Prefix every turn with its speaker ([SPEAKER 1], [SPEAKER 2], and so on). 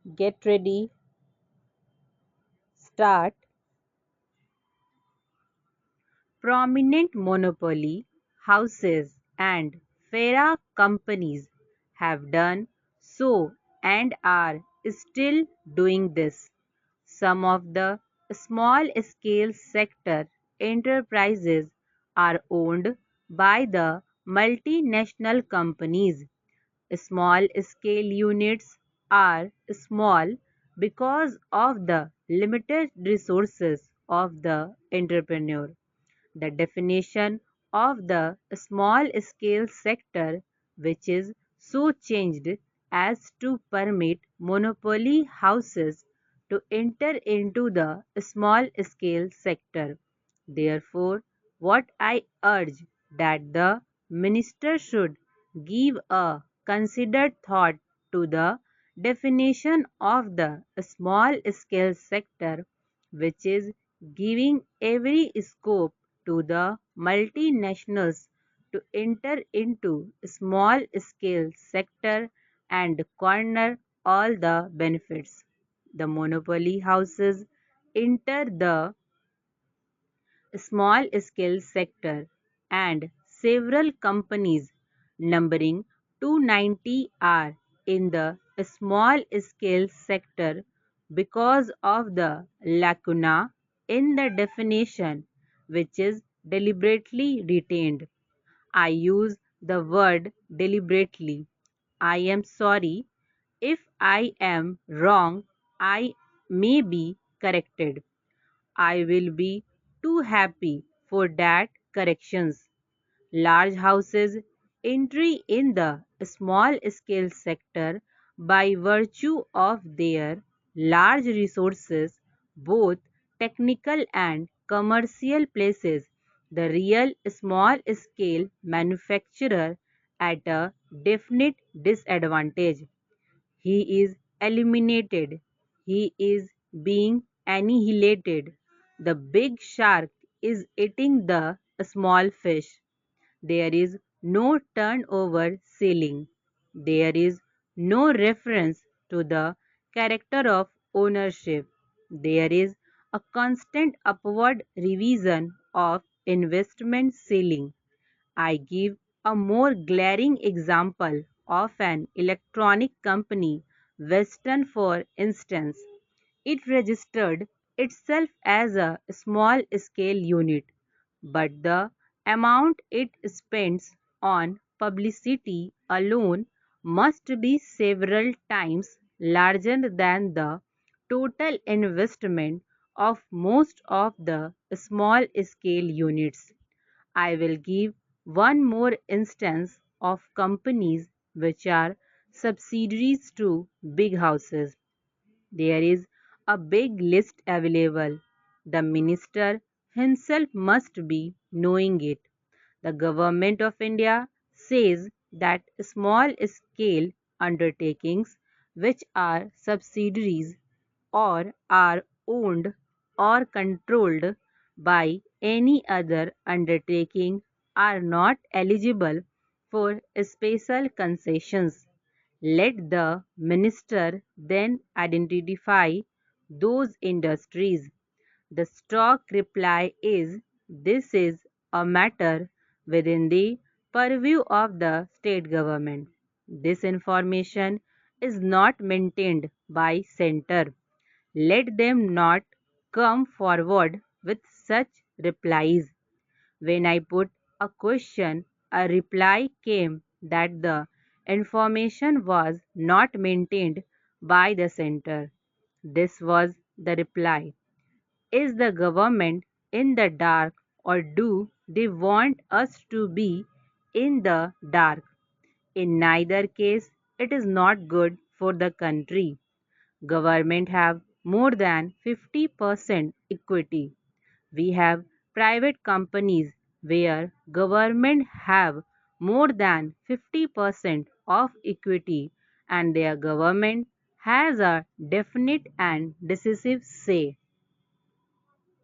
[SPEAKER 1] Get ready, start. Prominent monopoly houses and FERA companies have done so and are still doing this. Some of the small scale sector enterprises are owned by the multinational companies. Small scale units are small because of the limited resources of the entrepreneur. The definition of the small scale sector, which is so changed as to permit monopoly houses to enter into the small scale sector. Therefore, what I urge that the minister should give a considered thought to the definition of the small scale sector, which is giving every scope to the multinationals to enter into small scale sector and corner all the benefits. The monopoly houses enter the small scale sector and several companies numbering 290 are in the small scale sector because of the lacuna in the definition which is deliberately retained. I use the word deliberately. I am sorry if I am wrong. I may be corrected. I will be too happy for that corrections. Large houses entry in the small scale sector by virtue of their large resources, both technical and commercial, places the real small scale manufacturer at a definite disadvantage. He is eliminated. He is being annihilated. The big shark is eating the small fish. There is no turnover ceiling. There is no reference to the character of ownership. There is a constant upward revision of investment ceiling. I give a more glaring example of an electronic company, Western for instance. It registered itself as a small scale unit, but the amount it spends on publicity alone must be several times larger than the total investment of most of the small scale units. I will give one more instance of companies which are subsidiaries to big houses. There is a big list available. The minister himself must be knowing it. The government of India says that small scale undertakings which are subsidiaries or are owned or controlled by any other undertaking are not eligible for special concessions. Let the minister then identify those industries. The stock reply is this is a matter within the purview of the state government. This information is not maintained by center. Let them not come forward with such replies. When I put a question, a reply came that the information was not maintained by the center. This was the reply. Is the government in the dark, or do they want us to be in the dark? In neither case, it is not good for the country. Government have more than 50% equity. We have private companies where government have more than 50% of equity and their government has a definite and decisive say.